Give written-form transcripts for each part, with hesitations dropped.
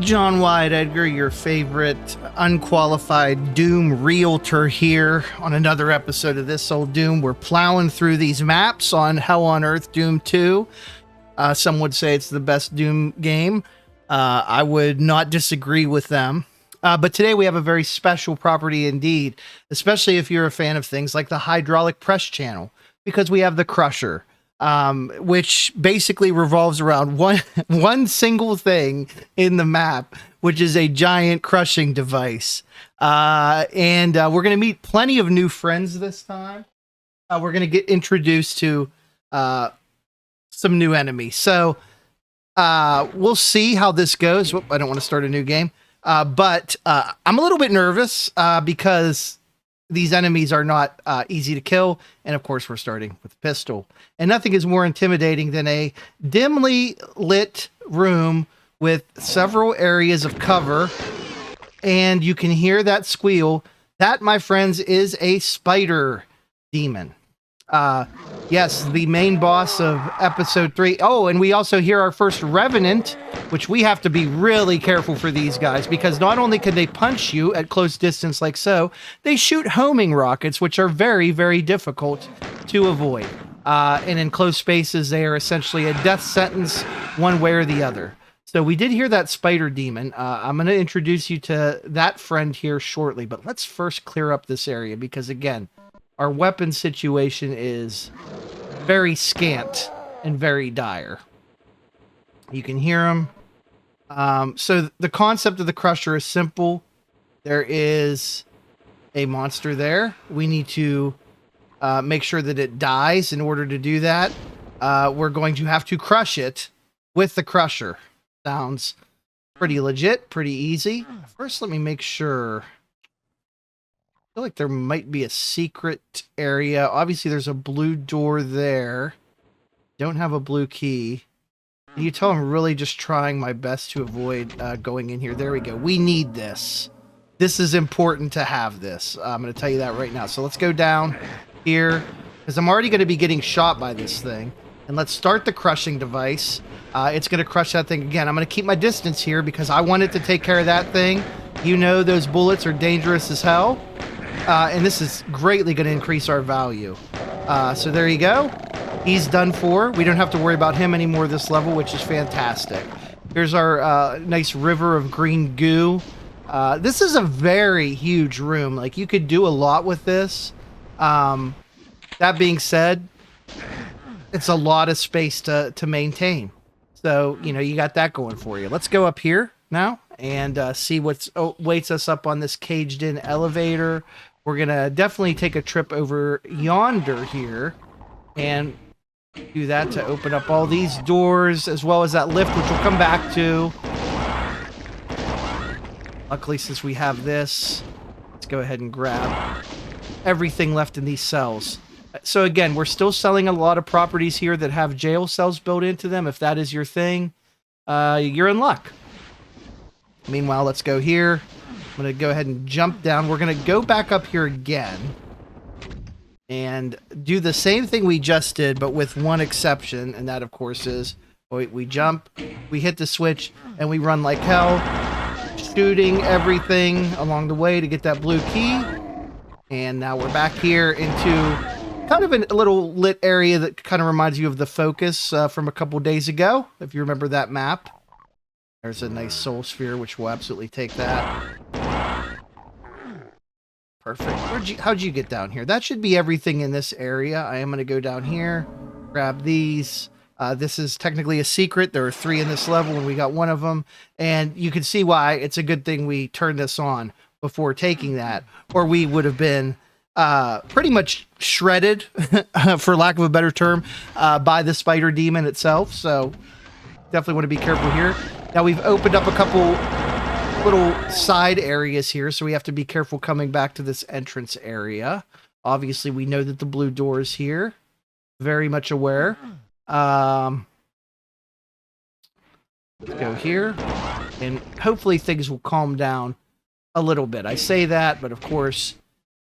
John Wyatt, Edgar, your favorite unqualified Doom realtor here on another episode of This Old Doom. We're plowing through these maps on Hell on Earth Doom 2. Some would say it's the best Doom game. I would not disagree with them. But today we have a very special property indeed, especially if you're a fan of things like the hydraulic press channel, because we have the Crusher. Which basically revolves around one single thing in the map, which is a giant crushing device. And we're going to meet plenty of new friends this time. We're going to get introduced to some new enemies. So we'll see how this goes. Whoop, I don't want to start a new game. But I'm a little bit nervous because these enemies are not easy to kill. And of course, we're starting with a pistol. And nothing is more intimidating than a dimly lit room with several areas of cover. And you can hear that squeal. That, my friends, is a spider demon. Yes, the main boss of episode 3. Oh, and we also hear our first revenant, which we have to be really careful for these guys, because not only can they punch you at close distance like so, they shoot homing rockets, which are very, very difficult to avoid. And in close spaces, they are essentially a death sentence one way or the other. So we did hear that spider demon. I'm going to introduce you to that friend here shortly, but let's first clear up this area because, again, our weapon situation is very scant and very dire. You can hear them. So the concept of the Crusher is simple. There is a monster there. We need to make sure that it dies. In order to do that, we're going to have to crush it with the Crusher. Sounds pretty legit, pretty easy. First, let me make sure. I feel like there might be a secret area. Obviously, there's a blue door there. Don't have a blue key. You tell I'm really just trying my best to avoid going in here. There we go. We need this. This is important to have this. I'm going to tell you that right now. So let's go down here, because I'm already going to be getting shot by this thing. And let's start the crushing device. It's going to crush that thing again. I'm going to keep my distance here because I want it to take care of that thing. You know those bullets are dangerous as hell. And this is greatly going to increase our value. So there you go. He's done for. We don't have to worry about him anymore this level, which is fantastic. Here's our nice river of green goo. This is a very huge room. Like, you could do a lot with this. That being said, it's a lot of space to maintain. So, you know, you got that going for you. Let's go up here now and see what waits us up on this caged-in elevator. We're going to definitely take a trip over yonder here and do that to open up all these doors, as well as that lift, which we'll come back to. Luckily, since we have this, let's go ahead and grab everything left in these cells. So again, we're still selling a lot of properties here that have jail cells built into them. If that is your thing, you're in luck. Meanwhile, let's go here. I'm going to go ahead and jump down. We're going to go back up here again and do the same thing we just did, but with one exception, and that, of course, is we jump, we hit the switch, and we run like hell, shooting everything along the way to get that blue key. And now we're back here into kind of a little lit area that kind of reminds you of the Focus from a couple days ago, if you remember that map. There's a nice soul sphere, which will absolutely take that. Perfect. How'd you get down here? That should be everything in this area. I am going to go down here, grab these. This is technically a secret. There are 3 in this level, and we got one of them. And you can see why it's a good thing we turned this on before taking that, or we would have been pretty much shredded, for lack of a better term, by the spider demon itself. So definitely want to be careful here. Now we've opened up a couple little side areas here, so we have to be careful coming back to this entrance area. Obviously, we know that the blue door is here. Very much aware. Let's go here, and hopefully things will calm down a little bit. I say that, but of course,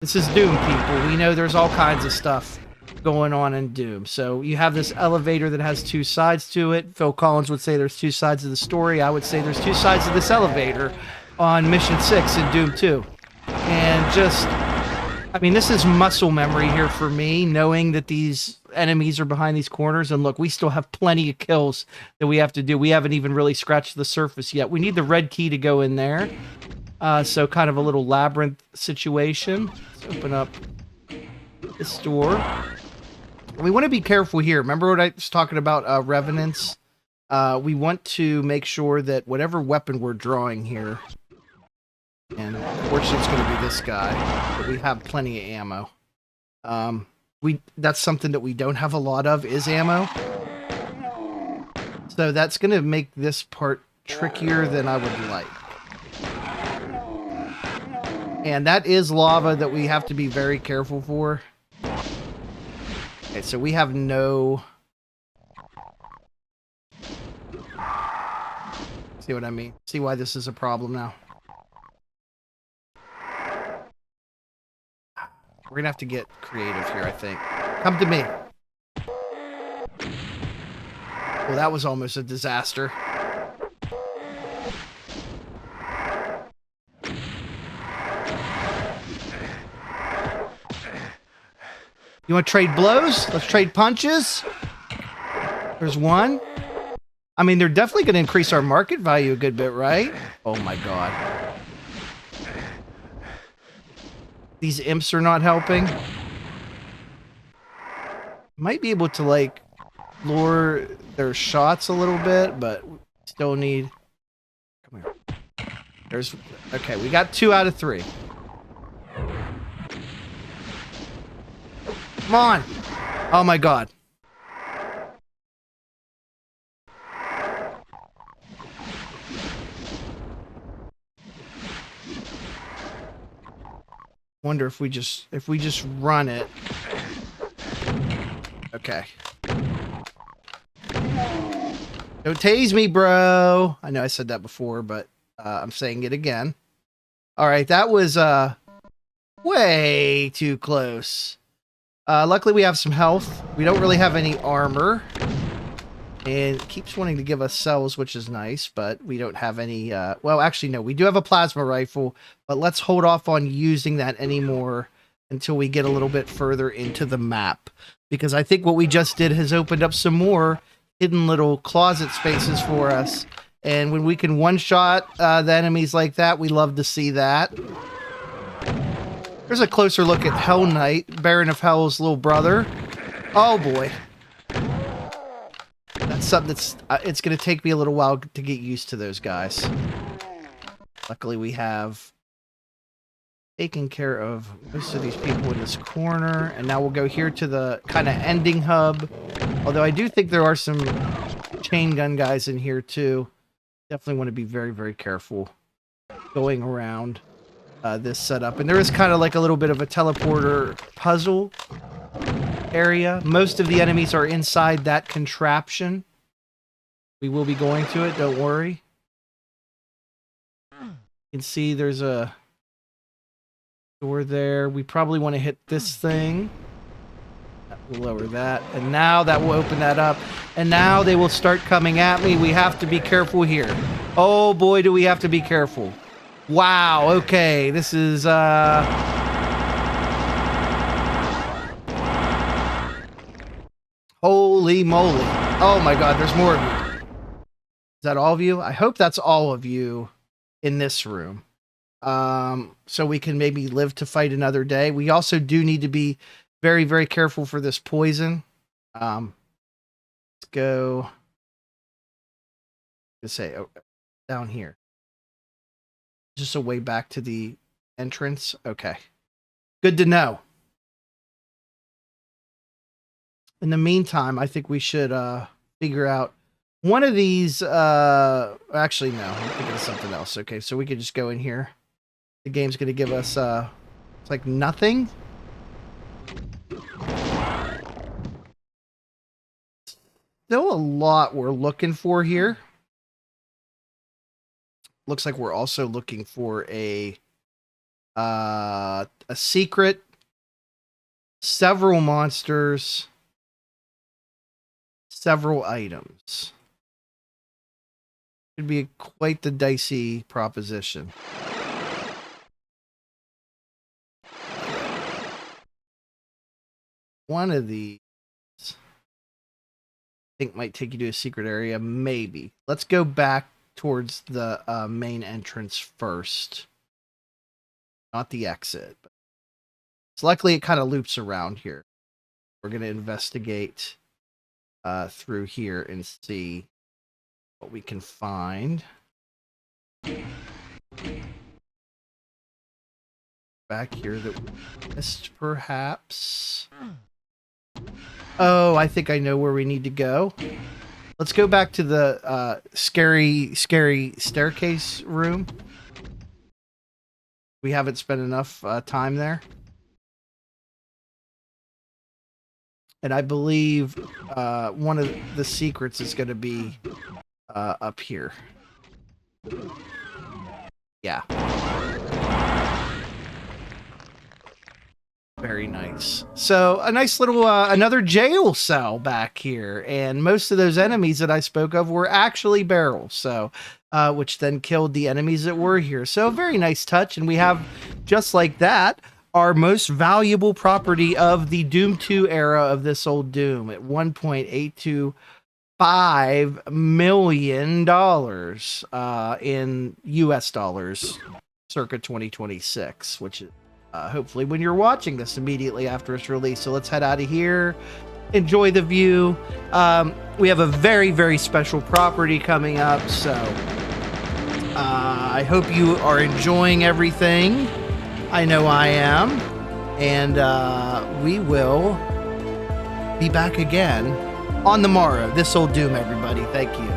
this is Doom, people. We know there's all kinds of stuff going on in Doom. So you have this elevator that has two sides to it. Phil Collins would say there's two sides of the story. I would say there's two sides of this elevator on Mission 6 in Doom 2. And just, I mean, this is muscle memory here for me, knowing that these enemies are behind these corners. And look, we still have plenty of kills that we have to do. We haven't even really scratched the surface yet. We need the red key to go in there. So kind of a little labyrinth situation. Let's open up this door. We want to be careful here. Remember what I was talking about, revenants? We want to make sure that whatever weapon we're drawing here, and unfortunately it's going to be this guy, but we have plenty of ammo. That's something that we don't have a lot of, is ammo. So that's going to make this part trickier than I would like. And that is lava that we have to be very careful for. Okay, so we have no... See what I mean? See why this is a problem now? We're gonna have to get creative here, I think. Come to me. Well, that was almost a disaster. You want to trade blows? Let's trade punches. There's one. I mean, they're definitely going to increase our market value a good bit, right? Oh my god. These imps are not helping. Might be able to, like, lure their shots a little bit, but still need... Come here. There's... Okay, we got 2 out of 3. Come on! Oh my god. Wonder if we just run it. Okay. Don't tase me, bro. I know I said that before, but I'm saying it again. All right, that was way too close. Luckily, we have some health. We don't really have any armor. And it keeps wanting to give us cells, which is nice, but we don't have any... well, actually, no. We do have a plasma rifle, but let's hold off on using that anymore until we get a little bit further into the map. Because I think what we just did has opened up some more hidden little closet spaces for us. And when we can one-shot the enemies like that, we love to see that. There's a closer look at Hell Knight, Baron of Hell's little brother. Oh, boy. That's something that's... it's going to take me a little while to get used to those guys. Luckily, we have taken care of most of these people in this corner. And now we'll go here to the kind of ending hub. Although I do think there are some chain gun guys in here, too. Definitely want to be very, very careful going around this setup. And there is kind of like a little bit of a teleporter puzzle area. Most of the enemies are inside that contraption. We will be going to it, don't worry. You can see there's a door there. We probably want to hit this thing. We'll lower that. And now that will open that up. And now they will start coming at me. We have to be careful here. Oh boy, do we have to be careful. Wow, okay. This is holy moly. Oh my god, there's more of you. Is that all of you? I hope that's all of you in this room. So we can maybe live to fight another day. We also do need to be very, very careful for this poison. Let's go. Let's say down here. Just a way back to the entrance. Okay. Good to know. In the meantime, I think we should figure out one of these. Actually, no. I'm thinking of something else. Okay, so we could just go in here. The game's going to give us it's like nothing. Still a lot we're looking for here. Looks like we're also looking for a secret several monsters, several items. Could be quite the dicey proposition. One of these I think might take you to a secret area, maybe. Let's go back towards the main entrance first. Not the exit. But it's luckily it kind of loops around here. We're going to investigate through here and see what we can find. Back here that we missed, perhaps. Oh, I think I know where we need to go. Let's go back to the scary staircase room. We haven't spent enough time there. And I believe one of the secrets is going to be up here. Yeah. Very nice. So a nice little another jail cell back here, and most of those enemies that I spoke of were actually barrels, so which then killed the enemies that were here. So a very nice touch, and we have, just like that, our most valuable property of the Doom 2 era of this old Doom at $1.825 million in US dollars circa 2026, which is hopefully when you're watching this immediately after its release. So let's head out of here, enjoy the view. We have a very, very special property coming up, so I hope you are enjoying everything. I know I am, and we will be back again on the morrow. This old Doom, everybody. Thank you.